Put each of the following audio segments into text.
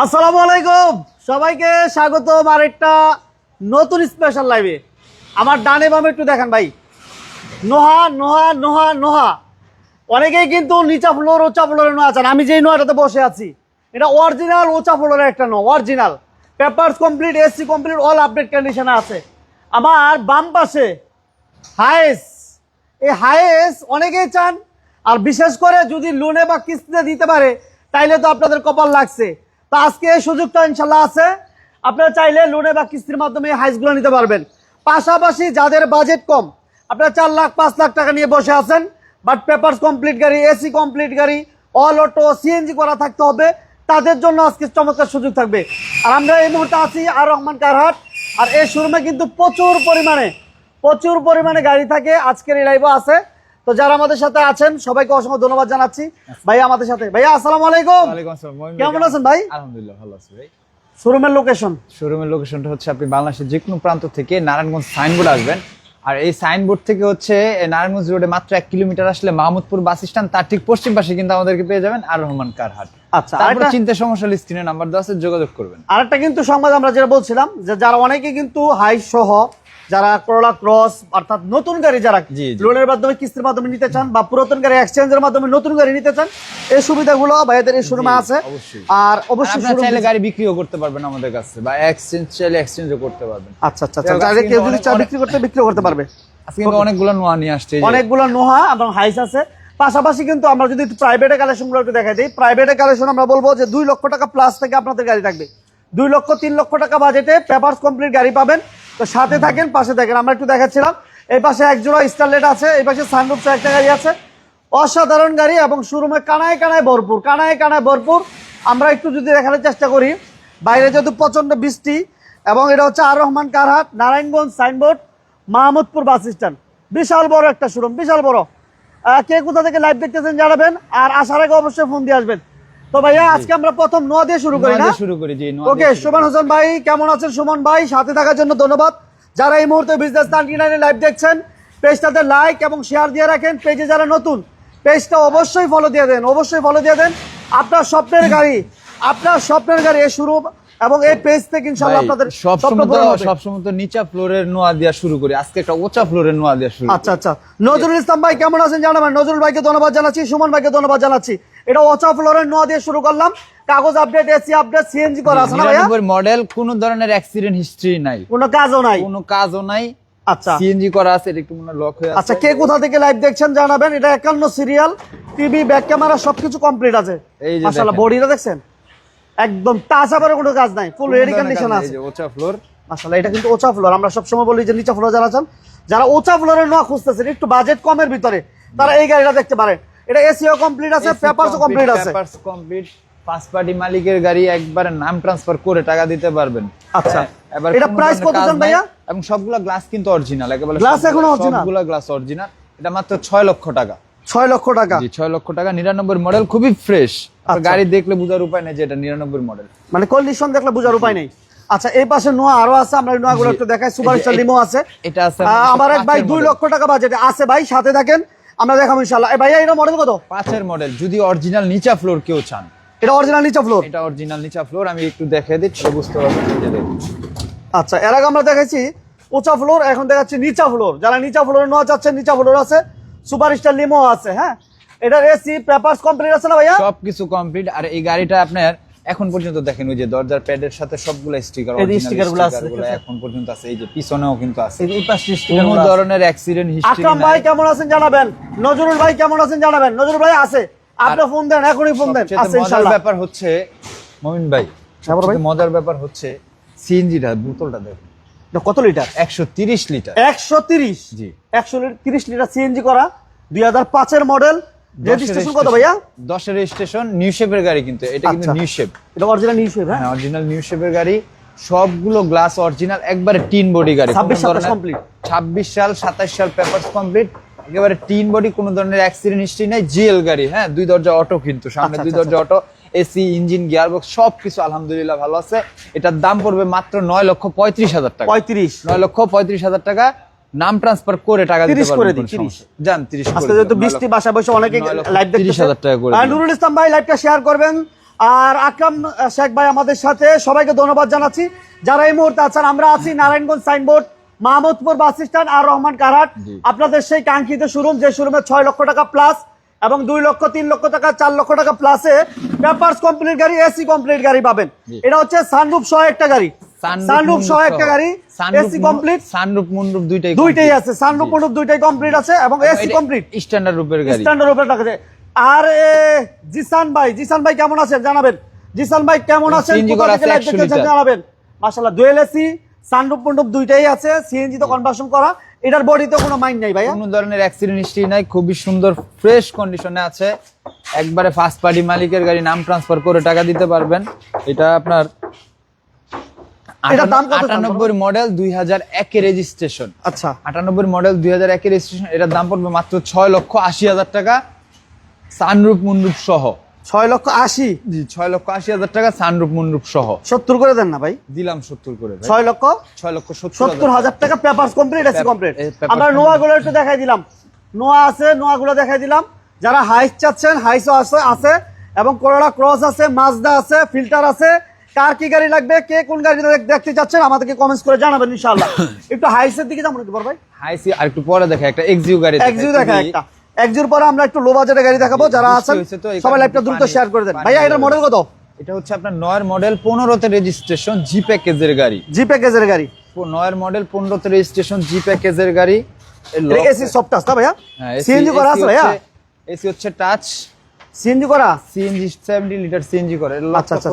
আসসালামু আলাইকুম, সবাইকে স্বাগতম আরেকটা নতুন স্পেশাল লাইভে। আমার ডানে বামে একটু দেখেন ভাই, নোহা নোহা নোহা নোহা। অনেকেই কিন্তু নিচা ফ্লোর উঁচা ফ্লোরে নোয়া চান। আমি যেই নোয়াটাতে বসে আছি এটা অরিজিনাল উঁচা ফ্লোরের একটা no, original papers complete, AC complete, all update কন্ডিশনে আছে। আমার বাম পাশে হাইস, এই হাইস অনেকেই চান, আর বিশেষ করে যদি লোনে বা কিস্তিতে দিতে পারে তাইলে তো আপনাদের কপাল লাগছে। তো আজকে এই সুযোগটা ইনশাল্লাহ আছে, আপনারা চাইলে লোনে বা কিস্তির মাধ্যমে এই হাইসগুলো নিতে পারবেন। পাশাপাশি যাদের বাজেট কম, আপনারা 4 লাখ 5 লাখ টাকা নিয়ে বসে আছেন, বাট পেপারস কমপ্লিট গাড়ি, এসি কমপ্লিট গাড়ি, অল অটো সিএনজি করা থাকতে হবে, তাদের জন্য আজকে চমৎকার সুযোগ থাকবে। আর আমরা এই মুহূর্তে আছি আর রহমান কারহাট, আর এই শোরুমে কিন্তু প্রচুর পরিমাণে গাড়ি থাকে। আজকের এই লাইভও আছে। তো যারা আমাদের সাথে আছেন সবাইকে অসংখ্য ধন্যবাদ জানাচ্ছি। ভাইয়া আমাদের সাথে, ভাইয়া আসসালামু আলাইকুম। কেমন আছেন ভাই? আলহামদুলিল্লাহ ভালো আছি ভাই। শোরুমের লোকেশনটা হচ্ছে আপনি বাংলাদেশের যে কোনো প্রান্ত থেকে নারায়ণগঞ্জ সাইনবোর্ড আসবেন, আর এই সাইনবোর্ড থেকে হচ্ছে নারায়ণগঞ্জ রোডে মাত্র 1 কিলোমিটার আসলে মাহমুদপুর বাস স্ট্যান্ড, তার ঠিক পশ্চিম পাশে কিন্তু আমাদেরকে পেয়ে যাবেন আর রহমান কারহাট। আচ্ছা, তারপরে চিন্তা সমস্যা হলে স্ক্রিনে নাম্বার দেওয়া আছে, যোগাযোগ করবেন। আরেকটা কিন্তু সংবাদ আমরা যেটা বলছিলাম যে যারা অনেকে কিন্তু হাই সহ যারা করোলা ক্রস অর্থাৎ নতুন গাড়ি যারা লোনের মাধ্যমে কিস্তির মাধ্যমে নিতে চান বা পুরাতন গাড়ি এক্সচেঞ্জের মাধ্যমে নতুন গাড়ি নিতে চান, এই সুবিধাগুলো ভাইদের এই শোরুমে আছে। আর অবশ্যই আপনারা চাইলে গাড়ি বিক্রিও করতে পারবেন আমাদের কাছে, বা এক্সচেঞ্জ চাইলে এক্সচেঞ্জও করতে পারবেন। আচ্ছা আচ্ছা আচ্ছা, যারা কেউ যদি চায় বিক্রি করতে পারবে। আজকে কিন্তু অনেকগুলো নোয়া নিয়ে আসছে, অনেকগুলো নোহা এবং হাইস আছে। পাশাপাশি কিন্তু আমরা যদি প্রাইভেট কালেকশনগুলো একটু দেখাই দিই, প্রাইভেট কালেকশন আমরা বলবো যে 2 লক্ষ টাকা প্লাস থেকে আপনাদের গাড়ি থাকবে। 2 লক্ষ 3 লক্ষ টাকা বাজেটে পেপারস কমপ্লিট গাড়ি পাবেন। তো সাথে থাকেন, পাশে থাকেন। আমরা একটু দেখাচ্ছিলাম এই পাশে এক জোড়া স্টারলেট আছে, এই পাশে সানরুফ একটা গাড়ি আছে, অসাধারণ গাড়ি এবং শোরুমে কানায় কানায় ভরপুর। আমরা একটু যদি দেখানোর চেষ্টা করি, বাইরে যেহেতু প্রচন্ড বৃষ্টি, এবং এটা হচ্ছে আর রহমান কারহাট, নারায়ণগঞ্জ সাইনবোর্ড, মাহমুদপুর বাস স্ট্যান্ড। বিশাল বড় একটা শোরুম, বিশাল বড়। কে কোথা থেকে লাইভ দেখতেছেন জানাবেন, আর আসার আগে অবশ্যই ফোন দিয়ে আসবেন। তো ভাইয়া আজকে আমরা প্রথম নোয়া দিয়ে শুরু করি। ওকে, সুমন হোসেন ভাই কেমন আছেন? সুমন ভাই সাথে থাকার জন্য ধন্যবাদ। যারা এই মুহূর্তে বিজনেস 99 লাইভ দেখছেন, পেজটাতে লাইক এবং শেয়ার দিয়ে রাখেন। পেজে যারা নতুন, পেজটা অবশ্যই ফলো দিয়ে দেন। আপনার স্বপ্নের গাড়ি এই শুরু, এবং এই পেজ থেকে ইনশাআল্লাহ আপনাদের সবসময় তো নিচা ফ্লোরের নোয়া দিয়া শুরু করি, আজকে একটা উঁচা ফ্লোরের নোয়া দিয়া শুরু। আচ্ছা আচ্ছা, নজরুল ইসলাম ভাই কেমন আছেন জানাবেন। নজরুল ভাইকে ধন্যবাদ জানাচ্ছি, সুমন ভাইকে ধন্যবাদ জানাচ্ছি। এটা উঁচা ফ্লোরের নোয়া দিয়ে শুরু করলাম। কাগজ আপডেট, এসি আপডেট, সিএনজি করা আছে না ভাইয়া? মডেল, কোন ধরনের অ্যাক্সিডেন্ট হিস্ট্রি নাই, কোনো কাজও নাই। আচ্ছা, সিএনজি করা আছে, এটা একটু মনে লক হয়ে আছে। আচ্ছা, কে কোথা থেকে লাইভ দেখছেন জানাবেন। এটা 51 সিরিয়াল, টিভি, ব্যাক ক্যামেরা সবকিছু কমপ্লিট আছে। মাশাআল্লাহ, বডিটা দেখছেন একদম টাচ আপের কোনো কাজ নাই, ফুল রেডি কন্ডিশন আছে। এই যে উঁচা ফ্লোর, মাশাআল্লাহ, এটা কিন্তু উঁচা ফ্লোর। আমরা সবসময় বলি যে নিচা ফ্লোর যারা চান, যারা উঁচা ফ্লোরের নোয়া খুঁজতেছেন একটু বাজেট কমের ভিতরে, তারা এই গাড়িটা দেখতে পারেন। এটা এসিও কমপ্লিট আছে, পেপারসও কমপ্লিট আছে। পেপারস কমপ্লিট, ফার্স্ট পার্টি মালিকের গাড়ি, একবারে নাম ট্রান্সফার করে টাকা দিতে পারবেন। আচ্ছা, এটা প্রাইস কত জান ভাইয়া? এবং সবগুলা গ্লাস কিন্তু অরিজিনাল, একেবারে গ্লাস এখনো অরিজিনাল, সবগুলা গ্লাস অরিজিনাল। এটা মাত্র 6 লক্ষ টাকা। 6 লক্ষ টাকা? জি, 6 লক্ষ টাকা। 99 মডেল, খুবই ফ্রেশ। গাড়ি দেখলে বোঝার উপায় নেই যে এটা 99 মডেল, মানে কন্ডিশন দেখলে বোঝার উপায় নেই। আচ্ছা, এই পাশে নোয়া আরো আছে, আমরা নোয়াগুলো একটু দেখাই। সুপার স্টার লিমো আছে, এটা আছে। আমার এক ভাই 2 লক্ষ টাকা বাজেটে আছে ভাই, সাথে থাকেন, আমরা দেখাবো ইনশাআল্লাহ। এই ভাইয়া এটা মডেল কত? 5 এর মডেল। যদি অরিজিনাল নিচা ফ্লোর কেউ চান, এটা অরিজিনাল নিচা ফ্লোর। এটা অরিজিনাল নিচা ফ্লোর, আমি একটু দেখিয়ে দিচ্ছি, বুঝতে পারবেন। এই যে দেখুন। আচ্ছা, এর আগে আমরা দেখাইছি উঁচা ফ্লোর, এখন দেখাচ্ছি নিচা ফ্লোর। যারা নিচা ফ্লোরে নোয়া চাচ্ছেন, নিচা ফ্লোর আছে, সুপার স্টার লিমো আছে। হ্যাঁ, এটার এসি পেপারস কমপ্লিট আছে না ভাইয়া? সবকিছু কমপ্লিট। আর এই গাড়িটা আপনার এখন পর্যন্ত দেখেন, ওই যে দরজার প্যাডের সাথে সবগুলো স্টিকার, স্টিকারগুলো আছে এখন পর্যন্ত আছে। এই যে পিছনেও কিন্তু আছে, এই পাশে স্টিকার। কোনো ধরনের অ্যাক্সিডেন্ট হিস্ট্রি নাই। আকরাম ভাই কেমন আছেন জানাবেন। নজরুল ভাই কেমন আছেন জানাবেন। নজরুল ভাই আছে, আপনি ফোন দেন, এখনই ফোন দেন। আছে ইনশাআল্লাহ। ব্যাপার হচ্ছে মমিন ভাই, মজার ব্যাপার হচ্ছে সিএনজিটা বোতলটা দেখুন কত লিটার? 130 লিটার। 130? জি, 130 লিটার সিএনজি করা, 2005 এর মডেল। রেজিস্ট্রেশন কত ভাইয়া? 10 এর রেজিস্ট্রেশন, নিউ শেপের গাড়ি কিন্তু এটা, কিন্তু নিউ শেপ। এটা অরিজিনাল নিউ শেপ? হ্যাঁ, অরিজিনাল নিউ শেপের গাড়ি, সবগুলো গ্লাস অরিজিনাল, একবারে টিন বডি গাড়ি। 26 সাল কমপ্লিট, 26 সাল 27 সাল পেপারস কমপ্লিট, একেবারে টিন বডি, কোনো ধরনের অ্যাক্সিডেন্ট হিস্ট্রি নাই। জিএল গাড়ি, হ্যাঁ, 2 দরজা অটো, কিন্তু সামনে 2 দরজা অটো, এসি, ইঞ্জিন, গিয়ারবক্স সবকিছু আলহামদুলিল্লাহ ভালো আছে। এটার দাম পড়বে মাত্র 9,35,000 টাকা। 9,35,000 টাকা। নাম ট্রান্সফার করে টাকা দিতে পারবেন। 30 জান 30 করে। আজকে যেহেতু বৃষ্টি, বাসা বসে অনেকে লাইভ দেখতেছে, 30,000 টাকা করে। নুরুল ইসলাম ভাই লাইভটা শেয়ার করবেন, আর আকরাম শেখ ভাই আমাদের সাথে, সবাইকে ধন্যবাদ জানাচ্ছি যারা এই মুহূর্তে আছেন। আমরা আছি নারায়ণগঞ্জ সাইনবোর্ড, মাহমুদপুর বাস স্ট্যান্ড, আর রহমান কারহাট। আপনাদের সেই কাঙ্ক্ষিত শোরুম, যে শোরুমে 6 লক্ষ টাকা প্লাস এবং 2 লক্ষ 3 লক্ষ টাকা 4 লক্ষ টাকা প্লাসে পেপারস কমপ্লিট গাড়ি, এসি কমপ্লিট গাড়ি পাবেন। এটা হচ্ছে সানরুফ সহ একটা গাড়ি, সানরুফ সহ একটা গাড়ি, এসি কমপ্লিট, সানরুফ মুনরুফ দুইটাই আছে, সানরুফ মুনরুফ দুইটাই কমপ্লিট আছে এবং এসি কমপ্লিট স্ট্যান্ডার্ড রূপের গাড়ি, স্ট্যান্ডার্ড রূপের টাকা আছে। আর জিসান ভাই কেমন আছেন জানাবেন। জিসান ভাই কেমন আছেন, কোথা থেকে লাইভ দেখতেছেন জানাবেন। মাশাআল্লাহ, ডুয়েল এসি, সানরুফ মুনরুফ দুইটাই আছে, সিএনজি তো কনভার্সন করা। এটার বডিতে কোনো মাইন্ড নাই ভাইয়া, কোনো ধরনের অ্যাক্সিডেন্ট হিস্ট্রি নাই, খুবই সুন্দর ফ্রেশ কন্ডিশনে আছে। একবারে ফার্স্ট পার্টি মালিকের গাড়ি, নাম ট্রান্সফার করে টাকা দিতে পারবেন। এটা আপনার এটার দাম কত? 98 মডেল 2001 এর রেজিস্ট্রেশন। আচ্ছা, 98 মডেল 2001 এর রেজিস্ট্রেশন। এটার দাম পড়বে মাত্র 6,80,000 টাকা, সানরুফ মুনরুফ সহ। 6,80,000? জি, 6,80,000 টাকা সানরুফ মুনরুফ সহ। 70 করে দেন না ভাই? দিলাম 70 করে ভাই। 6,70,000 টাকা পেপারস কমপ্লিট, এসি কমপ্লিট। আমরা নোয়া গুলো একটু দেখাই দিলাম, নোয়া আছে, নোয়া গুলো দেখাই দিলাম। যারা হাইস চাচ্ছেন, হাইসও আছে এবং করোলা ক্রস আছে, মাজদা আছে, ফিল্টার আছে। কার কি গাড়ি লাগবে, কে কোন গাড়ি দেখতে চাচ্ছেন আমাদেরকে কমেন্টস করে জানাবেন ইনশাআল্লাহ। একটু হাইসের দিকে যাবো নাকি বড় ভাই? হাইসি আর একটু পরে দেখা, একটা এক্সিউ গাড়ি, এক্সিউ দেখা একটা, এক্সিউর পরে আমরা একটু লো বাজেটের গাড়ি দেখাবো। যারা আছেন সবাই লাইভটা দ্রুত শেয়ার করে দেন। ভাইয়া এটার মডেল কত? এটা হচ্ছে আপনার 9 মডেল 15 তে রেজিস্ট্রেশন, জি প্যাকেজের গাড়ি। জি প্যাকেজের গাড়ি, 9 মডেল 15 তে রেজিস্ট্রেশন, জি প্যাকেজের গাড়ি। এসি সফট টাচ না ভাইয়া? সিএনজি করা আছে ভাইয়া? এসি হচ্ছে টাচ, সিএনজি করা, সিএনজি 70 লিটার সিএনজি করে। আচ্ছা আচ্ছা,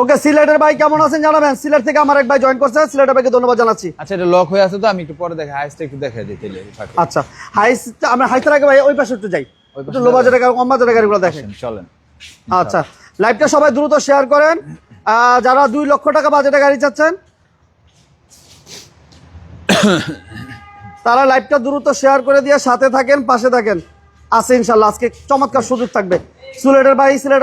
ওকে। সিলেটের ভাই কেমন আছেন জানাবেন। সিলেট থেকে আমার এক ভাই জয়েন করছে, সিলেটের ভাইকে ধন্যবাদ জানাচ্ছি। আচ্ছা, এটা লক হয়ে আছে তো, আমি একটু পরে দেখা, হাইসটা একটু দেখাই দিই তাহলে। আচ্ছা, হাইস আমরা হাইসের আগে ভাই ওই পাশে একটু যাই, একটু লো বাজেটের গাড়ি, কম বাজেটের গাড়িগুলো দেখেন, চলেন। আচ্ছা, লাইভটা সবাই দ্রুত শেয়ার করেন। যারা 2 লক্ষ টাকা বাজেটে গাড়ি চাচ্ছেন তারা লাইভটা দ্রুত শেয়ার করে দিয়ে সাথে থাকেন, পাশে থাকেন। আছে ইনশাআল্লাহ আজকে চমৎকার সুযোগ থাকবে। সিলেটের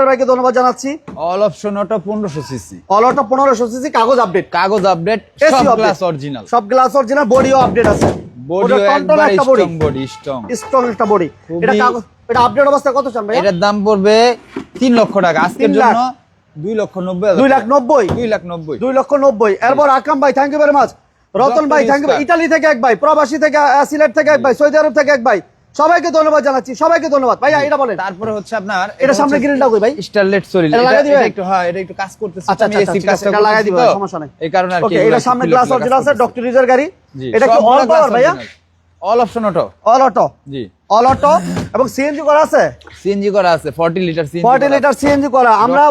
ভাইকে ধন্যবাদ জানাচ্ছি। All option auto 1500 CC, all auto 1500 CC, কাগজ আপডেট, সব গ্লাস অরিজিনাল, সব গ্লাস অরিজিনাল, বডিও আপডেট আছে, বডিও একবারে স্ট্রং একটা বডি। এটা কাগজ, এটা আপডেট অবস্থা কত চান ভাই? এটার দাম পড়বে 3 লক্ষ টাকা আজকের জন্য, 2,90,000, 2,90,000। এরপর আকরাম ভাই, thank you very much. Ratan ভাই, থ্যাংক ইউ। ইতালি থেকে এক ভাই, প্রবাসী থেকে, সিলেট থেকে এক ভাই, সৌদি আরব থেকে এক ভাই, সবাইকে ধন্যবাদ জানাচ্ছি, সবাইকে ধন্যবাদ। ভাইয়া এটা বলেন। তারপরে হচ্ছে আপনার এটা সামনে গ্রিলটা কই ভাই? স্টারলেট সলিড, এটা লাগাই দিবেন? একটু, হ্যাঁ এটা একটু কাজ করতেছে, আচ্ছা আমি এসি কাজটা এটা লাগাই দিব, সমস্যা নাই, এই কারণে আর কি। ওকে, এটা সামনে গ্লাস অরিজিনাল আছে, ডক্টর রিজার গাড়ি। এটা কি অল পাওয়ার ভাইয়া? All option auto, all auto, জি অল অটো, এবং সিএনজি করা আছে, সিএনজি করা আছে, 40 লিটার সিএনজি, 40 লিটার সিএনজি করা। আমরা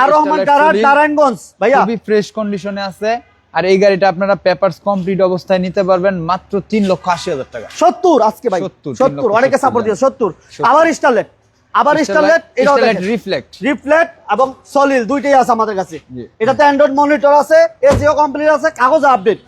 আর রহমান কারহাট, নারায়ণগঞ্জ ভাইয়া, খুবই ফ্রেশ কন্ডিশনে আছে। আর এই গাড়িটা আপনারা পেপারস কমপ্লিট অবস্থায় নিতে পারবেন মাত্র 3,80,000 টাকা। 70 আজকে ভাই, 70 অনেকে সাপোর্ট দিয়ে 70। আবার স্টারলেট, এটাও রিফ্লেক্ট এবং সলিড দুইটাই আছে আমাদের কাছে। এটাতে অ্যান্ড্রয়েড মনিটর আছে, এসিও কমপ্লিট আছে, কাগজ আপডেট।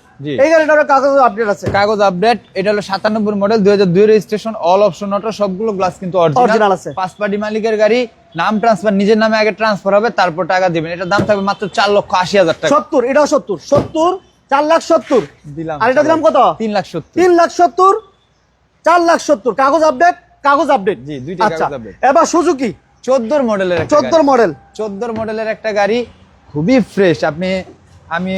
এই গাড়িটার কাগজ আপডেট আছে, কাগজ আপডেট। এটা হলো 97 model 2002 registration, all option auto, সবগুলো গ্লাস কিন্তু অরিজিনাল আছে। ফার্স্ট পার্টি মালিকের গাড়ি, নাম ট্রান্সফার, নিজের নামে আগে ট্রান্সফার হবে, তারপর টাকা দিবেন। এটার দাম থাকবে মাত্র 4,80,000 টাকা। 70, এটাও 70, 4,70,000 দিলাম। আর এটা দিলাম কত? 3,70,000, 3,70,000, 4,70,000 কাগজ আপডেট, জি দুইটা কাগজ আপডেট। এবার সুজুকি 14 মডেলের একটা 14 মডেলের একটা গাড়ি, খুবই ফ্রেশ। আমি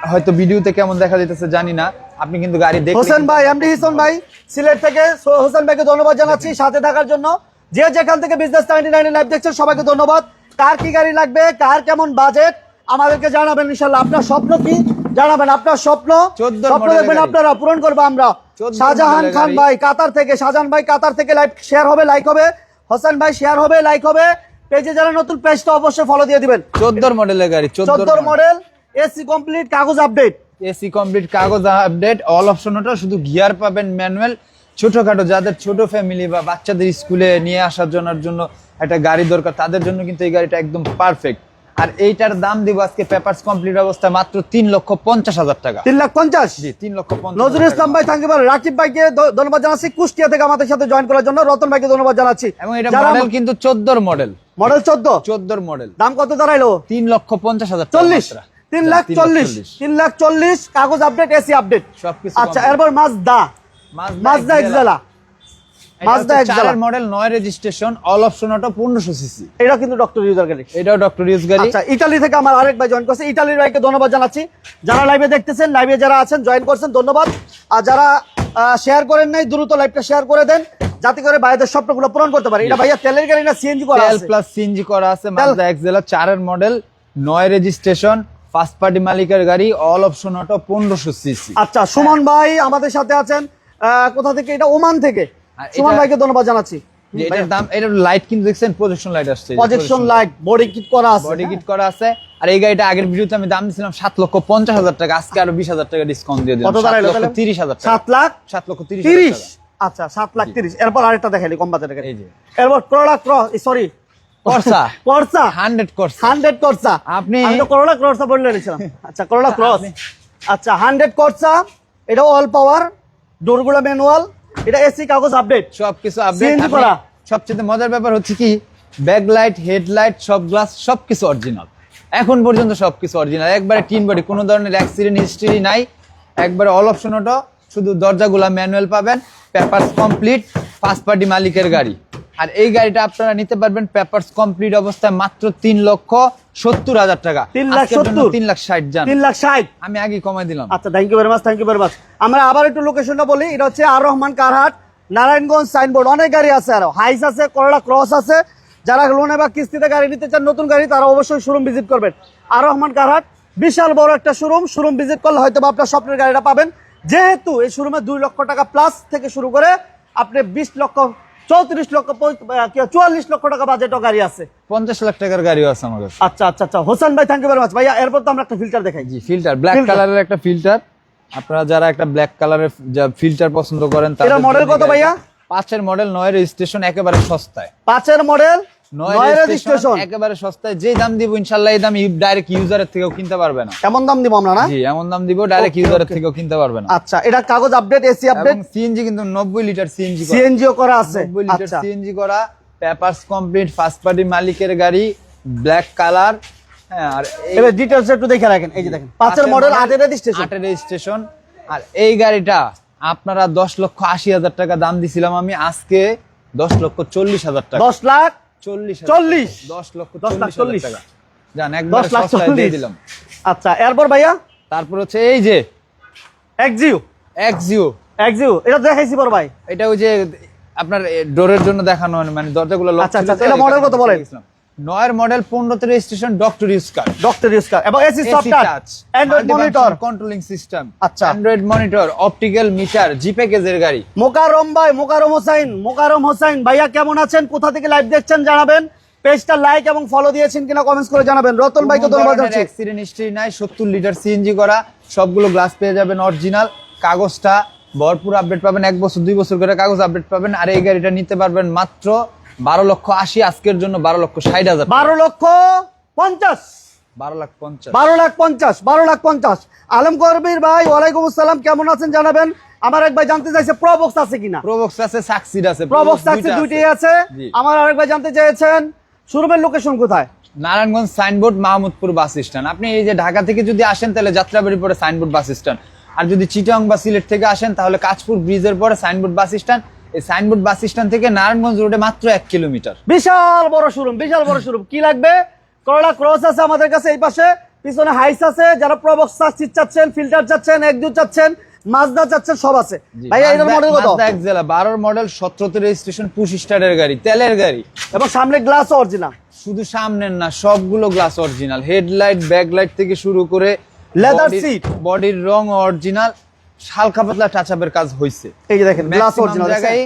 হয়তো ভিডিওতে কেমন দেখা যাইতেছে জানি না, আপনি কিন্তু গাড়ি দেখলে। হোসেন ভাই, এমডি হোসেন ভাই সিলেট থেকে, হোসেন ভাইকে ধন্যবাদ জানাচ্ছি সাথে থাকার জন্য। যে যেখান থেকে বিজনেস 99 লাইভ দেখছেন সবাইকে ধন্যবাদ। কার কি গাড়ি লাগবে, কার কেমন বাজেট আমাদেরকে জানাবেন ইনশাআল্লাহ। আপনার স্বপ্ন কি জানাবেন, আপনার স্বপ্ন দেখবেন আপনারা, পূরণ করবো আমরা। শাহজাহান খান ভাই কাতার থেকে, শাহজাহান ভাই কাতার থেকে লাইভ শেয়ার হবে, লাইক হবে। হোসেন ভাই শেয়ার হবে, লাইক হবে। পেজে যারা নতুন, পেজটা অবশ্যই ফলো দিয়ে দিবেন। 14 মডেলের গাড়ি, 14 মডেল, এসি কমপ্লিট, কাগজ আপডেট, কাগজ আপডেট, অল অপশন ওটা, শুধু গিয়ার পাবেন ম্যানুয়াল। ছোটখাটো যাদের ছোট ফ্যামিলি বা বাচ্চাদের স্কুলে নিয়ে আসার জন্য একটা গাড়ি দরকার, তাদের জন্য কিন্তু এই গাড়িটা একদম পারফেক্ট। আর এইটার দাম দিব আজকে পেপারস কমপ্লিট অবস্থায় মাত্র 3,50,000 টাকা। 3,50,000, জি 3,50,000। নজরুল ইসলাম ভাই, থ্যাংক ইউ। রাকিব ভাইকে ধন্যবাদ জানাচ্ছি কুষ্টিয়া থেকে আমাদের সাথে জয়েন করার জন্য। রতন ভাইকে ধন্যবাদ জানাচ্ছি। এবং এটা মডেল কিন্তু 14 মডেল, 14 মডেল। দাম কত দাঁড়াইলো? 3,50,000, 3,40,000, কাগজ আপডেট, এসি আপডেট, সবকিছু। আচ্ছা, এরপর Mazda Axela, Mazda Axela model 9 registration all option auto 1500 CC. এটা কিন্তু ডক্টর ইউজার গাড়ি, এটাও ডক্টর ইউজ গাড়ি। আচ্ছা, ইতালি থেকে আমার আরেক ভাই জয়েন করছে, ইতালির ভাইকে ধন্যবাদ জানাচ্ছি। যারা লাইভে দেখতেছেন, লাইভে যারা আছেন জয়েন করছেন, ধন্যবাদ। আর যারা শেয়ার করেন নাই, দ্রুত লাইভটা শেয়ার করে দেন যাতে করে ভাইদের স্বপ্নগুলো পূরণ করতে পারে। এটা ভাইয়া তেলের গাড়ি না সিএনজি করা তেল আছে? প্লাস সিএনজি করা আছে। মাজদা এক্সেলা 4 এর মডেল 9 রেজিস্ট্রেশন ফার্স্ট পার্টি মালিকের গাড়ি অল অপশন অটো 1500 সিসি। আচ্ছা, সুমন ভাই আমাদের সাথে আছেন কোথা থেকে? এটা ওমান থেকে। আর সুমন এটা- ভাইকে ধন্যবাদ জানাচ্ছি। যে এটার দাম, এটার লাইট কিন্তু দেখছেন প্রজেকশন লাইট আসছে, প্রজেকশন লাইট, বডি কিট করা আছে, বডি কিট করা আছে। আর এই গাড়িটা আগের ভিডিওতে আমি দাম দিছিলাম 7,50,000 টাকা, আজকে আরো 20,000 টাকা ডিসকাউন্ট দিয়ে দিলাম। কত দাঁড়াইলো তাহলে? 7,30,000 টাকা। 7,30,000 7,30,000 টাকা। আচ্ছা, 7,30,000। এরপর আরেকটা দেখাইলি কম বাজেটের গাড়ি। এই যে এরপর করোলা ক্রস, সরি করসা করসা 100 করসা। 100 করসা। আপনি- আমি তো করোলা ক্রসা বললে নিছিলাম। আচ্ছা, করোলা ক্রস। আচ্ছা, 100 করসা, এটা অল পাওয়ার, ডোরগুলো ম্যানুয়াল, এটা এসি কাগজ আপডেট, সবকিছু CNG আপডেট করা। সবচেয়ে মজার ব্যাপার হচ্ছে কি, ব্যাকলাইট, হেডলাইট, সব গ্লাস সবকিছু অরিজিনাল। এখন পর্যন্ত সবকিছু অরিজিনাল, একবারে টিন বডি, কোনো ধরনের অ্যাক্সিডেন্ট হিস্ট্রি নাই, একবারে অল অপশন অটো, শুধু দরজাগুলা ম্যানুয়াল পাবেন, পেপারস কমপ্লিট, ফার্স্ট পার্টি মালিকের গাড়ি। আর এই গাড়িটা আপনারা নিতে পারবেন পেপারস কমপ্লিট অবস্থায় মাত্র 3,70,000 টাকা। 3,70,000 3,60,000 জান, 3,60,000। আমি আগে কমাই দিলাম। আচ্ছা, thank you very much, thank you very much. আমরা আবার একটু লোকেশনটা বলি। এটা হচ্ছে আর রহমান কারহাট, নারায়ণগঞ্জ সাইনবোর্ড। অনেক গাড়ি আছে, আরো হাইস আছে, করোলা ক্রস আছে। যারা লোনে বা কিস্তিতে গাড়ি নিতে চান, নতুন গাড়ি, তারা অবশ্যই শোরুম ভিজিট করবেন। আর রহমান কারহাট বিশাল বড় একটা শোরুম, শোরুম ভিজিট করলে হয়তো বা আপনার স্বপ্নের গাড়িটা পাবেন। যেহেতু এই শোরুমে 2 লক্ষ টাকা প্লাস থেকে শুরু করে আপনি 20 লক্ষ, 34 লক্ষ, 44 লক্ষ টাকা বাজেটও গাড়ি আছে। 50 লাখ টাকার গাড়িও আছে আমার কাছে। আচ্ছা আচ্ছা আচ্ছা, হোসেন ভাই থ্যাংক ইউ ভেরি মাচ। ভাইয়া এরপর তো আমরা একটা ফিল্টার দেখাই। জি, ফিল্টার ব্ল্যাক Filter। কালারের একটা ফিল্টার। আপনারা যারা একটা ব্ল্যাক কালারের ফিল্টার পছন্দ করেন, এটার মডেল কত ভাইয়া? 5 এর মডেল 9 রেজিস্ট্রেশন, একেবারে সস্তায়। 5 এর মডেল 9 9 রেজিস্ট্রেশন রেজিস্ট্রেশন, একেবারে সস্তায়। যে দাম দিব ইনশাআল্লাহ এই দাম ডাইরেক্ট ইউজারের থেকেও কিনতে পারবে না। কেমন দাম দিব আমরা না? জি, এমন দাম দিব ডাইরেক্ট Okay, ইউজারের okay। থেকেও কিনতে পারবে না। আচ্ছা, এটা কাগজ আপডেট, এসি আপডেট, এবং সিএনজি কিন্তু 90 লিটার সিএনজি করা, সিএনজিও করা আছে। 90 লিটার আচ্ছা, সিএনজি করা, পেপারস কমপ্লিট, ফার্স্ট পার্টি মালিকের গাড়ি, ব্ল্যাক কালার। হ্যাঁ, আর এই এবার ডিটেইলস একটু দেখে রাখেন। এই যে দেখেন 5 এর মডেল, 8 এর রেজিস্ট্রেশন। 8 এর রেজিস্ট্রেশন। আর এই গাড়িটা আপনারা 10,80,000 টাকা দাম দিছিলাম আমি, আজকে 10,40,000 টাকা। 10 লাখ 40 40 10,40,000 টাকা জান, 10 একবার লাখ সস্তায় দিয়ে 40। দিলাম। আচ্ছা, এরপর ভাইয়া তারপর হচ্ছে এই যে এক্সিও, এক্সিও, এক্সিও এটা দেখাইছি বড় ভাই। এটা ওই যে আপনার ডোরের জন্য দেখানো, মানে দরজাগুলো লক আচ্ছা, ছিল আচ্ছা, তো, এটা মডেল কত বলেন? 9 এর মডেল 15 তে registration, doctor use car, doctor use car এবং AC software, android monitor, controlling system. আচ্ছা। অ্যান্ড্রয়েড মনিটর, অপটিক্যাল মিটার, জি প্যাকেজের গাড়ি। মোকারম ভাই, মোকারম হোসাইন ভাইয়া কেমন আছেন? কোথা থেকে লাইভ দেখছেন জানাবেন। পেজটা লাইক এবং ফলো দিয়েছেন কিনা কমেন্টস করে জানাবেন। রতন ভাইকে ধন্যবাদ জানাচ্ছি। অ্যাক্সিডেন্ট হিস্ট্রি নাই, 70 লিটার সিএনজি করা, সবগুলো গ্লাস পেয়ে যাবেন অরিজিনাল, কাগজটা ভরপুর আপডেট পাবেন, 1 বছর 2 বছর করে কাগজ আপডেট পাবেন। আর এই গাড়িটা নিতে পারবেন মাত্র 12,80,000, আজকের জন্য 12,60,000, 12,50,000, 12,50,000। 12,50,000, 12,50,000। আলম কবির ভাই ওয়ালাইকুম আসসালাম, কেমন আছেন জানাবেন। আমার এক ভাই জানতে চাইছে প্রবক্স আছে কিনা। প্রোবক্স আছে, সাকসিড আছে, প্রবক্স আছে, দুইটাই আছে। জি। আমার আরেক ভাই জানতে চেয়েছেন শোরুমের লোকেশন কোথায়। Narayanganj Signboard, Mahmudpur bus stand. আপনি এই যে ঢাকা থেকে যদি আসেন তাহলে যাত্রাবাড়ির পরে সাইনবোর্ড বাস স্ট্যান্ড, আর যদি চিটাং বা সিলেট থেকে আসেন তাহলে কাঁচপুর ব্রিজের পরে সাইনবোর্ড বাস স্ট্যান্ড। এই সাইনবোর্ড বাস স্ট্যান্ড থেকে নারায়ণগঞ্জ রোডে মাত্র 1 কিলোমিটার। বিশাল বড় শোরুম, বিশাল বড় শোরুম। কি লাগবে? করোলা ক্রস আছে আমাদের কাছে এই পাশে, পিছনে হাইস আছে। যারা প্রবক্স চাচ্ছেন, ফিল্টার চাচ্ছেন, একজু চাচ্ছেন, মাজদা চাচ্ছেন, সব আছে। ভাইয়া এটার মডেল কত? মাজদা এক্সেলা 12 মডেল, 17 তে রেজিস্ট্রেশন, পুশ স্টার্টের গাড়ি, তেলের গাড়ি। এবং সামনে গ্লাস অরিজিনাল, শুধু সামনের না, সবগুলো গ্লাস অরিজিনাল, হেডলাইট, ব্যাকলাইট থেকে শুরু করে লেদার সিট, বডির রং অরিজিনাল, হালকা পাতলা টাচ আপের কাজ হইছে। এই যে দেখেন গ্লাস অরিজিনাল জায়গায়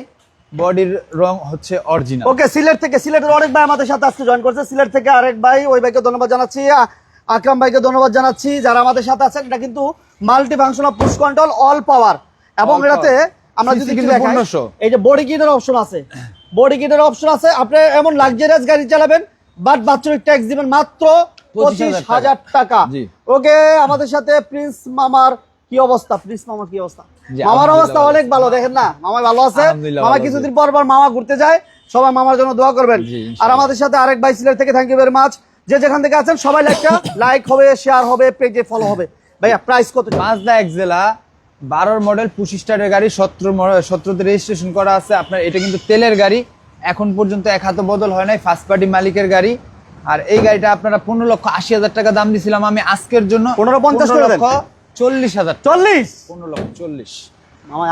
বডির রং হচ্ছে অরিজিনাল। ওকে, সিলেট থেকে, সিলেটের অনেক ভাই আমাদের সাথে আজকে জয়েন করছে। সিলেট থেকে আরেক ভাই, ওই ভাইকে ধন্যবাদ জানাচ্ছি। আকরাম ভাইকে ধন্যবাদ জানাচ্ছি যারা আমাদের সাথে আছেন। এটা কিন্তু multi functional push control all পাওয়ার, এবং All এটাতে power। আমরা CC যদি কিন্তু 1500। এই যে বডি কিটের অপশন আছে, বডি কিটের অপশন আছে। আপনি এমন লাক্সারিয়াস গাড়ি চালাবেন, বাট বাৎসরিক ট্যাক্স দিবেন মাত্র 25,000 টাকা। জি। ওকে, আমাদের সাথে প্রিন্স মামার কি অবস্থা? প্রিন্স মামার কি অবস্থা? জি, মামার অবস্থা আলহামদুলিল্লাহ অনেক ভালো, দেখেন না মামা ভালো আছে। আলহামদুলিল্লাহ মামা ভালো কিছুদিন পর পর মামা ঘুরতে যায়, সবাই মামার জন্য দোয়া করবেন। জি, ইনশাআল্লাহ। আর আমাদের সাথে আরেক ভাই সিলেট থেকে, থ্যাংক ইউ ভেরি মাচ। যে যেখান থেকে আছেন সবাই লাইক হবে, শেয়ার হবে, পেজে ফলো হবে। ভাইয়া প্রাইস কত? মাজদা এক্সেলা 12 মডেল 25 স্টারের গাড়ি, 17তে রেজিস্ট্রেশন করা আছে আপনার। এটা কিন্তু তেলের গাড়ি, এখন পর্যন্ত এক হাতও বদল হয় নাই, ফার্স্ট পার্টি মালিকের গাড়ি। আর এই গাড়িটা আপনারা 15,80,000 টাকা দাম দিছিলাম আমি আজকের জন্য। 15,50 করে দেন। 15,40,000 40 15,40,000।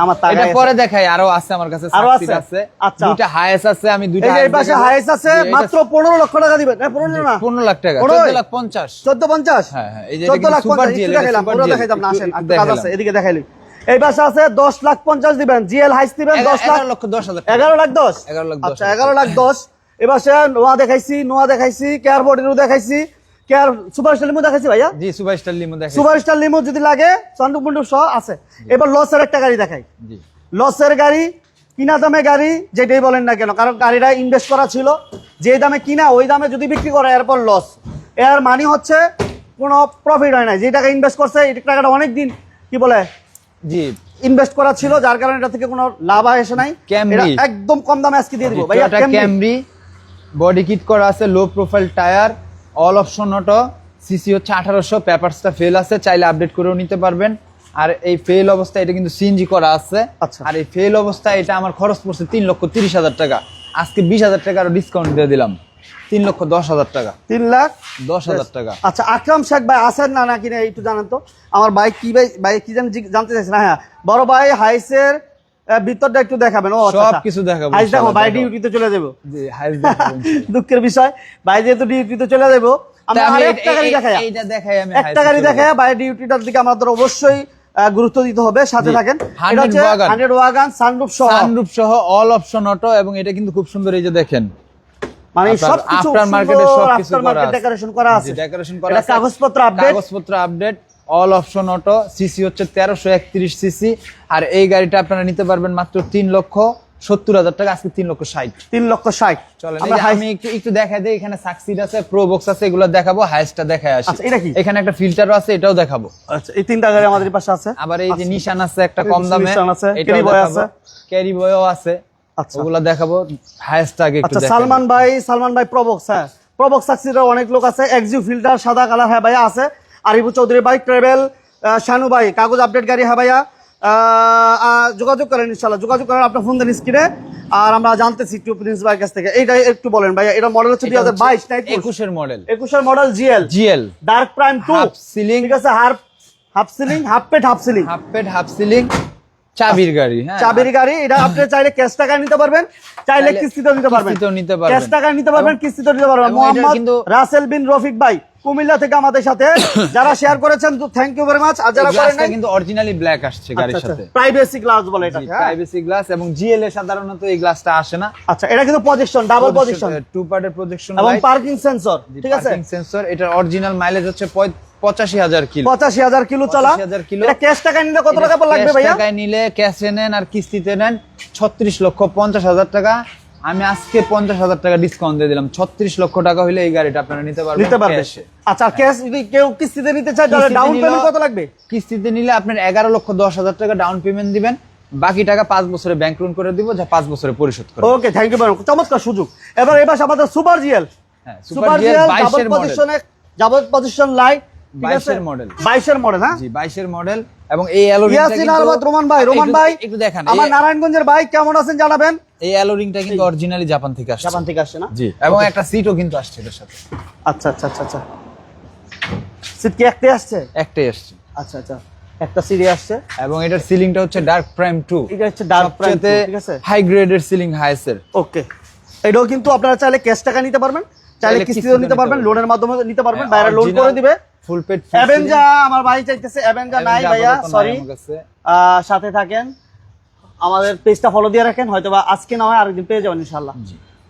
আমার এটা পরে দেখাই, আরো আছে আমার কাছে, আরো সাকসিড আছে? আছে, আচ্ছা। দুইটা হাইস আছে, আমি দুইটা এই যে এই পাশে হাইস আছে, মাত্র 15 লক্ষ টাকা দিবেন। না 15 না 15 লাখ টাকা, 14,50 14,50। হ্যাঁ হ্যাঁ, এই যে 14,50 জিএল, একটু দেখাইলাম, পুরো দেখাইতাম না, আসেন একটু কাজ আছে, এদিকে দেখাইলি। এই পাশে আছে 10,50,000 দিবেন, জিএল হাইস দিবেন 10 লাখ, 11,10,000 11 লাখ 10, 11 লাখ 10। আচ্ছা 11 লাখ 10। এই পাশে নোয়া দেখাইছি, কেয়ার বডিরও দেখাইছি, কেয়ার সুপারস্টার লিমো দেখাইছি ভাইয়া। জি, সুপারস্টার লিমো দেখাই, সুপারস্টার লিমো যদি লাগে সানরুফ মুন্ডুপ সহ আছে। এবার লসের একটা গাড়ি দেখাই। জি, লসের গাড়ি, কিনা দামে গাড়ি, যেটাই বলেন না কেন, কারণ গাড়িটা ইনভেস্ট করা ছিল, যে দামে কিনা ওই দামে যদি বিক্রি করে এরপর লস, এর মানে হচ্ছে কোনো প্রফিট হয় না। যে টাকা ইনভেস্ট করছে এই টাকাটা অনেক দিন কি বলে জি, ইনভেস্ট করা ছিল, যার কারণে এটা থেকে কোনো লাভ আসে নাই। ক্যামরি। এটা একদম কম দামে আজকে দিয়ে দিব ভাইয়া। এটা ক্যামরি, বডি কিট করা আছে, low profile tyre, all option auto, CC হচ্ছে 1800, পেপারসটা ফেল আছে, চাইলে আপডেট করেও নিতে পারবেন। আর এই ফেল অবস্থায় এটা কিন্তু সিএনজি করা আছে। আচ্ছা। আর এই ফেল অবস্থায় এটা আমার খরচ পড়ছে 3,30,000 টাকা, আজকে 20,000 টাকা আরো ডিসকাউন্ট দিয়ে দিলাম, 3,10,000 টাকা, 3,10,000 টাকা। আচ্ছা, আকরাম শেখ ভাই আছেন না নাকি না একটু জানেন তো। আমার বাইক কি ভাই কি জানতে চাইছেন? হ্যাঁ বড় ভাই, হাইসের ভিতরটা একটু দেখাবেন। ও সব কিছু দেখাবো, হাইস দেখো, ইনশাআল্লাহ ভাই দেখাবো। ডিউটিতে চলে যাবো। জি, হাইস দেখাবো। দুঃখের বিষয়, ভাই যেহেতু ডিউটিতে চলে যাবো, আমরা আমি আরেকটা গাড়ি দেখাই, এইটা দেখাই, আমি একটা গাড়ি দেখাই। ভাই ডিউটিটার দিকে আমাদের অবশ্যই গুরুত্ব দিতে হবে, সাথে জি, থাকেন। 100 এটা হচ্ছে ওয়াগন। 100 ওয়াগন, সানরুফ সহ, সানরুফ সহ, অল অপশন অটো, এবং এটা কিন্তু খুব সুন্দর, এই যে দেখেন, মানে আপনার সবকিছু আফটার মার্কেটে সবকিছু আফটার মার্কেট করা আছে। ডেকোরেশন করা আছে, ডেকোরেশন করা এটা আছে, কাগজপত্র আপডেট, কাগজপত্র update, all option auto, CC হচ্ছে 1331 সিসি। আর এই গাড়িটা আপনারা নিতে পারবেন মাত্র 3,70,000 টাকা, আজকে 3,60,000। 3,60,000। চলেন, আমরা আমি একটু দেখাই দেই, এখানে সাকসিড আছে, প্রো বক্স আছে, এগুলো দেখাবো, হাইস্টটা দেখায় আসি। আচ্ছা, এটা কি? এখানে একটা ফিল্টারও আছে, এটাও দেখাবো। আচ্ছা, এই তিনটা গাড়ি আমাদের পাশে আছে। আবার এই যে নিশান আছে একটা কম দামে, নিশান আছে, এটাও ক্যারি বয় দেখাবো, আছে, ক্যারি বয়ও আছে, আচ্ছা ওগুলা দেখাবো। হাইস্টটা আগে একটু আচ্ছা, দেখাই। সালমান ভাই প্রবক্স, হ্যাঁ প্রবক্স সাকসিডার অনেক লোক আছে, এক্সিউ ফিল্টার সাদা কালার, হ্যাঁ ভাইয়া আছে। আরিফু চৌধুরী বাইক ট্রাভেল, শানু ভাই কাগজ আপডেট গাড়ি, হ্যাঁ ভাইয়া যোগাযোগ করেন, ইনশাআল্লাহ যোগাযোগ করেন, আপনার ফোন দেন স্ক্রিনে। আর আমরা জানতেছি একটু প্রিন্স ভাইয়ের কাছ থেকে, এইটা একটু বলেন ভাইয়া। এটা মডেল হচ্ছে 2022, 21 model, 21 model GL dark prime 2, half sealing, ঠিক আছে, half sealing, half sealing, half paid half sealing, চাবির গাড়ি। হ্যাঁ, চাবির গাড়ি। এটা আপনি চাইলে ক্যাশ টাকা নিতে পারবেন, চাইলে কিস্তিতেও নিতে পারবেন, কিস্তিতেও নিতে পারবেন, ক্যাশ টাকা নিতে পারবেন, কিস্তিতেও নিতে পারবেন। এবং এটা মোহাম্মদ কিন্তু- রাসেল বিন রফিক ভাই কুমিল্লা থেকে আমাদের সাথে যারা শেয়ার করেছেন, থ্যাংক ইউ ভেরি মাচ। আর যারা করেন গ্লাসটা নাই, কিন্তু অরিজিনালি ব্ল্যাক আসছে গাড়ির সাথে, প্রাইভেসি গ্লাস বলে এটা, হ্যাঁ। প্রাইভেসি গ্লাস, এবং জিএল এ সাধারণত এই গ্লাসটা আসে না। আচ্ছা, এটা কিন্তু প্রজেকশন, ডাবল প্রজেকশন টু পার্টের প্রজেকশন এবং পার্কিং সেন্সর, ঠিক আছে। সেন্সর, এটার অরিজিনাল মাইলেজ হচ্ছে 85,000 কিলো, 85,000 কিলো চলা। 85,000 কিলো। এটা ক্যাশ টাকা নিলে কত টাকা পর লাগবে ভাইয়া? টাকায় নিলে, ক্যাশে নেন আর কিস্তিতে নেন, 36,50,000 টাকা। আমি আজকে 50,000 টাকা ডিসকাউন্ট দিয়ে দিলাম, 36 লক্ষ টাকা হলে এই গাড়িটা আপনারা নিতে পারবেন। cash এ। আচ্ছা, ক্যাশ যদি কেউ কিস্তিতে নিতে চায় তাহলে কিস্তিতে ডাউন নিলেও- পেমেন্ট কত লাগবে? কিস্তিতে নিলে আপনার 11,10,000 টাকা ডাউন পেমেন্ট দিবেন, বাকি টাকা 5 বছরে ব্যাংক লোন করে দিব, যা 5 বছরে পরিশোধ করবে। ওকে, থ্যাংক ইউ ম্যাডাম, চমৎকার সুযোগ। এবার আমাদের সুপার জিএল, হ্যাঁ, super GL double position light, 22 model, 22 model, হ্যাঁ 22 মডেল। এবং এই অ্যালো রিংটা ইয়াসিন আহমদ রোমান ভাই একটু দেখান, আমার নারায়ণগঞ্জের ভাই কেমন আছেন জানাবেন। এই অ্যালো রিংটা কিন্তু অরিজিনালি জাপান থেকে আসছে, জাপান থেকে আসছে না? জি, এবং একটা সিটও কিন্তু আসছে এর সাথে। আচ্ছা আচ্ছা আচ্ছা আচ্ছা, সিট কি একটাই আসছে? একটাই আসছে, আচ্ছা আচ্ছা, একটা সিডি আসছে, এবং এটার সিলিংটা হচ্ছে ডার্ক প্রাইম 2, এটা হচ্ছে ডার্ক প্রাইম, ঠিক আছে। হাই গ্রেডের সিলিং হাইসের। ওকে, এটাও কিন্তু আপনারা চাইলে ক্যাশ টাকা নিতে পারবেন, চাইলে কিস্তিতেও নিতে পারবেন, লোনের মাধ্যমে নিতে পারবেন, বাইরে লোন করে দিবে। ফুল পেড অ্যাভেঞ্জা আমার ভাই চাইতেছে, অ্যাভেঞ্জা নাই ভাইয়া, সরি। সাথে থাকেন, আমাদের পেজটা ফলো দিয়ে রাখেন, হয়তোবা আজকে না হয় আরেকদিন পেয়ে যাবেন ইনশাআল্লাহ।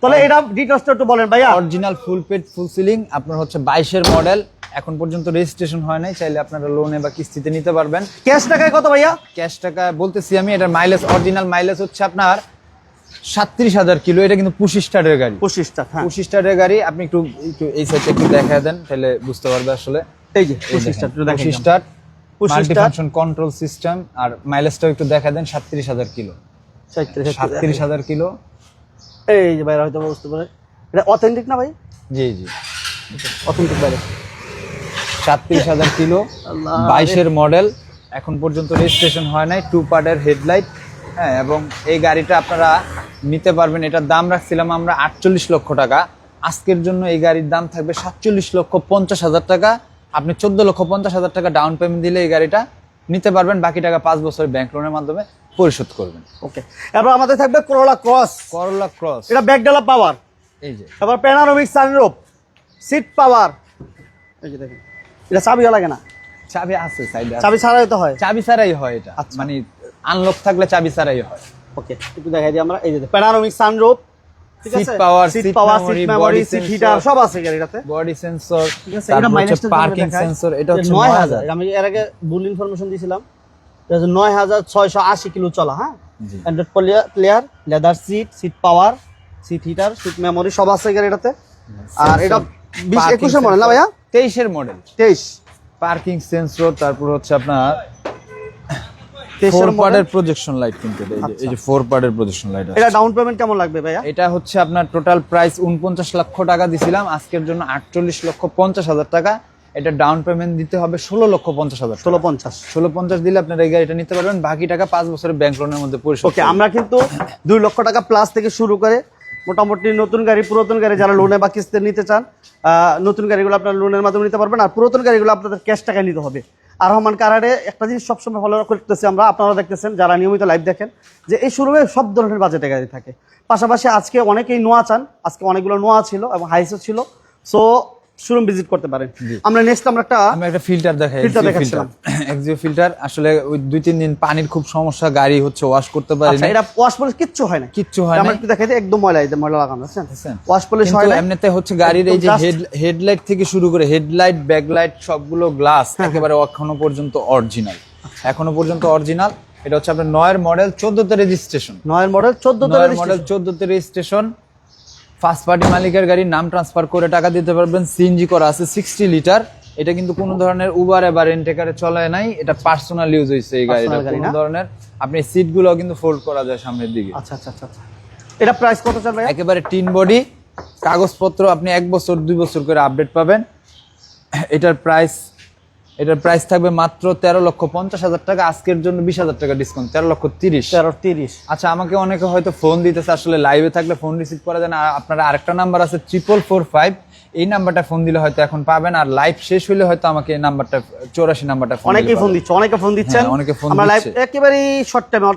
তাহলে এটা ডিটেইলসটা একটু বলেন ভাইয়া। Original full paid full sealing, আপনার হচ্ছে 22 মডেল, এখন পর্যন্ত রেজিস্ট্রেশন হয় নাই, চাইলে আপনারা লোনে বা কিস্তিতে নিতে পারবেন। ক্যাশ টাকায় কত ভাইয়া? ক্যাশ টাকা বলতেছি আমি, এটার মাইলেজ, অরিজিনাল মাইলেজ হচ্ছে আপনার 37,000 কিলো। এটা কিন্তু 25 স্টারের গাড়ি, 25 টাকা, হ্যাঁ 25 স্টারের গাড়ি। আপনি একটু এই সাইডে একটু দেখায় দেন, তাহলে বুঝতে পারবে আসলে। এই যে 25 টাকা, 25 star 25 multi star, function control system. আর মাইলেজটাও একটু দেখায় দেন, 37,000 কিলো, 37,000 কিলো। এই যে ভাইরা হয়তো বুঝতে পারে, এটা অথেন্টিক না ভাই? জি জি, অথেন্টিক ভাই, 37,000 কিলো, আল্লাহ। 22 মডেল, এখন পর্যন্ত রেজিস্ট্রেশন হয় নাই, 2 পার্টের হেডলাইট। হ্যাঁ, এবং এই গাড়িটা আপনারা নিতে পারবেন। এটার দাম রাখছিলাম আমরা 48 লক্ষ টাকা। আজকের জন্য এই গাড়ির দাম থাকবে 47,50,000 টাকা। আপনি 14,50,000 টাকা ডাউন পেমেন্ট দিলে এই গাড়িটা নিতে পারবেন, বাকি টাকা 5 বছরের ব্যাংক লোনের মাধ্যমে পরিশোধ করবেন। ওকে, এরপর আমাদের থাকবে করোলা ক্রস। করোলা ক্রস, এটা ব্যাকডালা পাওয়ার, এই যে তারপর প্যানোরামিক সানরুফ, সিট পাওয়ার। এই যে দেখেন, এটা চাবিও লাগে না, চাবি আছে সাইডে, চাবি ছাড়াই তো হয়। চাবি ছাড়াই হয় এটা, আচ্ছা। মানে আনলক থাকলে চাবি ছাড়াই হয়। ওকে, একটু দেখাই দিই আমরা। এই যে প্যানোরামিক সানরুফ, ঠিক আছে, seat power, seat seat power, memory, seat memory, body seat sensor, heater সব আছে গাড়িটাতে। বডি সেন্সর, ঠিক আছে, এটা তারপর মাইলেজ হচ্ছে পার্কিং সেন্সর। এটা হচ্ছে 9000। 9000। আমি এর আগে ভুল ইনফরমেশন দিয়েছিলাম। এটা হচ্ছে 9680 কিলো চলা। হ্যাঁ, জি। Android player, leather seat, seat power, seat heater, seat memory সব আছে গাড়িটাতে। আর এটা 20-21 মডেল না ভাইয়া? 23 এর মডেল। 23 পার্কিং সেন্সর, তারপর হচ্ছে আপনার 23 4 এর মডেল। পার্টের প্রজেকশন লাইট, কিন্তু এই যে 4 পার্টের প্রজেকশন লাইট আছে। এটা ডাউন পেমেন্ট কেমন লাগবে ভাইয়া? এটা হচ্ছে আপনার টোটাল প্রাইস 49 লক্ষ টাকা দিছিলাম, আজকের জন্য 48,50,000 টাকা। এটা ডাউন পেমেন্ট দিতে হবে 16,50,000। 1650। 1650 দিলে আপনারা এই গাড়িটা নিতে পারবেন, বাকি টাকা 5 বছরের ব্যাংক লোনের মধ্যে পরিশোধ। ওকে, আমরা কিন্তু 2 লক্ষ টাকা প্লাস থেকে শুরু করে মোটামুটি নতুন গাড়ি, পুরাতন গাড়ি যারা লোনে বা কিস্তিতে নিতে চান, নতুন গাড়িগুলো আপনারা লোনের মাধ্যমে নিতে পারবেন। আর পুরাতন গাড়িগুলো আপনাদের ক্যাশ টাকায় নিতে হবে। আর রহমান কারারে একটা জিনিস সবসময় ফলো করতেছি আমরা, আপনারা দেখতেছেন যারা নিয়মিত লাইভ দেখেন, যে এই শোরুমে সব ধরনের বাজেটে গাড়ি থাকে। পাশাপাশি আজকে অনেকেই নোয়া চান, আজকে অনেকগুলো নোয়া ছিল এবং হাইসও ছিল। সো শোরুম ভিজিট করতে পারেন। আমরা নেক্সট আমরা একটা ফিল্টার দেখাই, ফিল্টার দেখাচ্ছিলাম। Axio filter. আসলে ওই 2-3 দিন পানির খুব সমস্যা, গাড়ি হচ্ছে ওয়াশ করতে পারি না। এটা ওয়াশ পলিশ কিচ্ছু হয় না, কিচ্ছু হয় না। আমরা একটু দেখাই দিই, একদম ময়লা, এই যে ময়লা লাগানো আছে, বুঝছেন? ওয়াশ পলিশ হয় না। এমনিতে হচ্ছে গাড়ির এই যে হেডলাইট থেকে শুরু করে হেডলাইট, ব্যাকলাইট সবগুলো গ্লাস একেবারে এখনো পর্যন্ত অরিজিনাল, এখনো পর্যন্ত অরিজিনাল। এটা হচ্ছে আপনার 9 এর মডেল, 14 তে রেজিস্ট্রেশন। 9 এর মডেল, 14 তে মডেল, 14 তে রেজিস্ট্রেশন। ফার্স্ট পার্টি মালিকের গাড়ির নাম ট্রান্সফার করে টাকা দিতে পারবেন। সিএনজি করা আছে 60 লিটার। এটা কিন্তু কোনো ধরনের উবারে বা রেন্টেকারে চলায় নাই, এটা পার্সোনাল ইউজ হইছে এই গাড়িটা। কোনো ধরনের আপনি সিটগুলো কিন্তু ফোল্ড করা যায় সামনের দিকে। আচ্ছা আচ্ছা আচ্ছা। এটা প্রাইস কত চান ভাই? একেবারে টিন বডি, কাগজপত্র আপনি 1 বছর 2 বছর করে আপডেট পাবেন। এটার প্রাইস থাকবে মাত্র 13,50,000 টাকা। আজকের জন্য 20,000 টাকা ডিসকাউন্ট, 13,30,000। 13,30। আচ্ছা, আমাকে অনেকে হয়তো ফোন দিতেছে, আসলে লাইভে থাকলে ফোন রিসিভ করা যায় না। আপনারা আরেকটা নাম্বার আছে 4445, এই নাম্বারটা ফোন দিলে হয়তো এখন পাবেন, আর লাইভ শেষ হলে হয়তো আমাকে এই নাম্বারটা 84 নাম্বারটা ফোন অনেকেই ফোন দিচ্ছে, অনেকে ফোন দিচ্ছেন। অনেকে ফোন আমরা লাইভ দিচ্ছে। একেবারে শর্ট টাইমে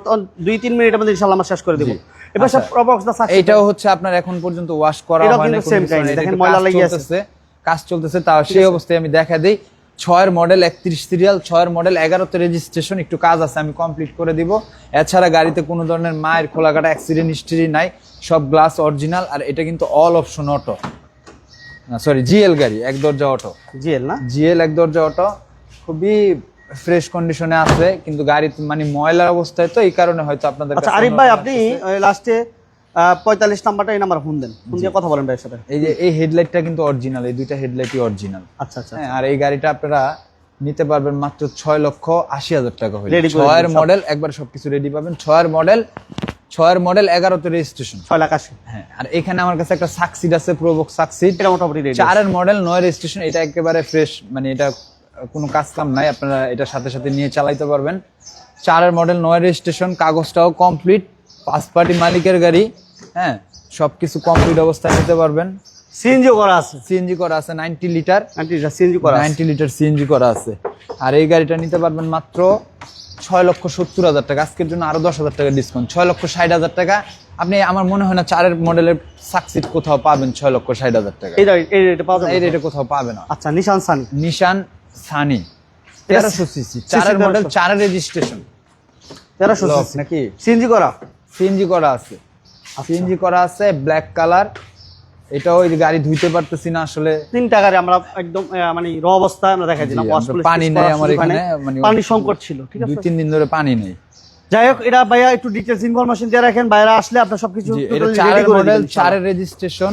2-3 মিনিটের মধ্যে ইনশাআল্লাহ আমরা শেষ করে দেব। এবার সব প্রবক্স দা সাকসেস। এটাও হচ্ছে আপনার এখন পর্যন্ত ওয়াশ করা এটাও হয়নি, কিন্তু সেম কাহিনী, দেখেন ময়লা লেগে আছে, কাজ চলতেছে। তাও সেই অবস্থায় আমি দেখা দেই 6 এর মডেল, 31 সিরিয়াল, 6 এর মডেল, 11 তে রেজিস্ট্রেশন। একটু কাজ আছে, আমি কমপ্লিট করে দিব। এছাড়া গাড়িতে কোনো ধরনের মায়ের খোলাকাটা অ্যাক্সিডেন্ট হিস্ট্রি নাই, সব গ্লাস অরিজিনাল। আর এটা কিন্তু অল অপশন অটো, না সরি জিএল গাড়ি, এক দরজা অটো। জিএল না, জিএল এক দরজা অটো, খুবই ফ্রেশ কন্ডিশনে আছে, কিন্তু গাড়ি মানে ময়লার অবস্থায়, তো এই কারণে হয়তো আপনাদের আচ্ছা আরিফ ভাই, আপনি লাস্টে 45 নাম্বারটা এই নাম্বার ফোন দেন, ফোন দিয়ে কথা বলেন ভাইয়ের সাথে। এই যে এই হেডলাইটটা কিন্তু অরিজিনাল, এই দুইটা হেডলাইটই অরিজিনাল। আচ্ছা আচ্ছা। হ্যাঁ, আর এই গাড়িটা আপনারা নিতে পারবেন মাত্র 6,80,000 টাকা হলে। Ready করে 6 এর দিন সব। মডেল, একবার সবকিছু রেডি পাবেন। 6 এর মডেল, 11 তে রেজিস্ট্রেশন। 6,80,000। হ্যাঁ, আর এখানে আমার কাছে একটা সাকসিড আছে, প্রোবক্স সাকসিড। এটা মোটামুটি রেডি। 4 এর মডেল, 9 রেজিস্ট্রেশন। এটা একেবারে ফ্রেশ, মানে এটা কোনো কাজ কাম নাই, আপনারা এটার সাথে সাথে নিয়ে চালাইতে পারবেন। 4 এর মডেল, 9 রেজিস্ট্রেশন, কাগজটাও কমপ্লিট, ফার্স্ট পার্টি মালিকের গাড়ি। হ্যাঁ, সবকিছু কমপ্লিট অবস্থায় নিতে পারবেন। সিএনজি করা আছে, সিএনজি করা আছে 90 লিটার, সিএনজি করা আছে, 90 লিটার সিএনজি করা আছে। আর এই গাড়িটা নিতে পারবেন মাত্র 6,70,000 টাকা। আজকের জন্য আরো 10,000 টাকা ডিসকাউন্ট, 6,60,000 টাকা। আপনি, আমার মনে হয় না 4 এর মডেলের সাকসিড কোথাও পাবেন 6,60,000 টাকা। এই রেটে পাওয়া যাবে, এই রেটে কোথাও পাবে না। আচ্ছা, নিশান সানি, নিশান সানি 1300 সিসি, 4 এর মডেল, 4 এর রেজিস্ট্রেশন, 1300 সিসি নাকি সিএনজি করা, সিএনজি করা আছে, সিএনজি করা আছে, ব্ল্যাক কালার। এটাও ওই গাড়ি ধুইতে পারতেছি না আসলে, 3 টাকারে আমরা একদম মানে র অবস্থায় আমরা দেখাই দিলাম। পানি নেই আমার এখানে, মানে পানি সংকট ছিল, ঠিক আছে, 2-3 দিন ধরে পানি নেই। যাই হোক, এটা ভাইয়া একটু ডিটেইলস ইনফরমেশন দিয়ে রাখেন, বাইরে আসলে আপনার সবকিছু এটা 4 এর মডেল, 4 এর রেজিস্ট্রেশন,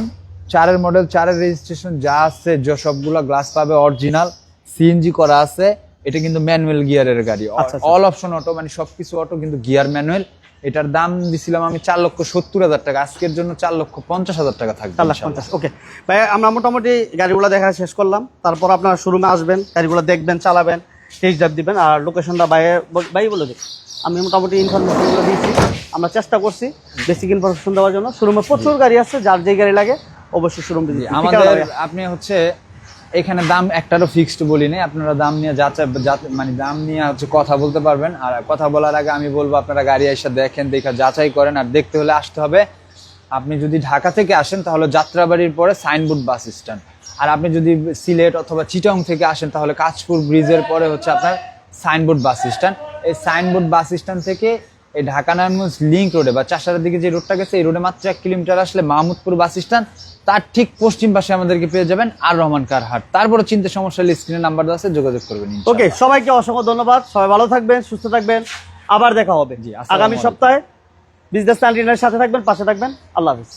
4 এর মডেল, 4 এর রেজিস্ট্রেশন, যা আছে সবগুলো গ্লাস পাবে অরিজিনাল, সিএনজি করা আছে। এটা কিন্তু ম্যানুয়াল গিয়ারের গাড়ি, অল অপশন অটো, মানে সবকিছু অটো, কিন্তু গিয়ার ম্যানুয়াল। এটার দাম দিছিলাম আমি 4,70,000 টাকা, আজকের জন্য 4,50,000 টাকা থাকবে। 4,50,000। ওকে ভাই, আমরা মোটামুটি গাড়িগুলো দেখা শেষ করলাম। তারপর আপনার শোরুমে আসবেন, গাড়িগুলো দেখবেন, চালাবেন, টেস্ট ড্রাইভ দিবেন। আর লোকেশনটা বাই বলে দিন। আমি মোটামুটি ইনফরমেশনগুলো দিয়েছি, আমরা চেষ্টা করছি বেসিক ইনফরমেশন দেওয়ার জন্য। শোরুমে প্রচুর গাড়ি আছে, যার যে গাড়ি লাগে অবশ্যই শোরুম ভিজিট আমাদের আপনি হচ্ছে এখানে দাম একটারও ফিক্সড বলি নেই, আপনারা দাম নিয়ে মানে দাম নিয়ে হচ্ছে কথা বলতে পারবেন। আর কথা বলার আগে আমি বলবো আপনারা গাড়ি এসে দেখেন, দেখা যাচাই করেন। আর দেখতে হলে আসতে হবে, আপনি যদি ঢাকা থেকে আসেন তাহলে যাত্রাবাড়ির পরে সাইনবোর্ড বাস স্ট্যান্ড, আর আপনি যদি সিলেট অথবা চিটাং থেকে আসেন তাহলে কাঁচপুর ব্রিজের পরে হচ্ছে আপনার সাইনবোর্ড বাস স্ট্যান্ড। এই সাইনবোর্ড বাস স্ট্যান্ড থেকে এই ঢাকা নারায়ণগঞ্জ লিংক রোডে বা চাষার দিকে যে রোডটা গেছে, এই রোডে মাত্র 1 কিলোমিটার আসলে মাহমুদপুর বাস স্ট্যান্ড, তার ঠিক পশ্চিম পাশে আমাদেরকে পেয়ে যাবেন আর রহমান কার হাট। তারপরে চিন্তা সমস্যা হলে স্ক্রিনে নাম্বার দেওয়া আছে, যোগাযোগ করবেন। ওকে, সবাইকে অসংখ্য ধন্যবাদ। সবাই ভালো থাকবেন, সুস্থ থাকবেন, আবার দেখা হবে জি, আসসালামু আগামী আলাইকুম। সপ্তাহে। বিজনেস চ্যানেলের সাথে থাকবেন, পাশে থাকবেন। আল্লাহ হাফিজ।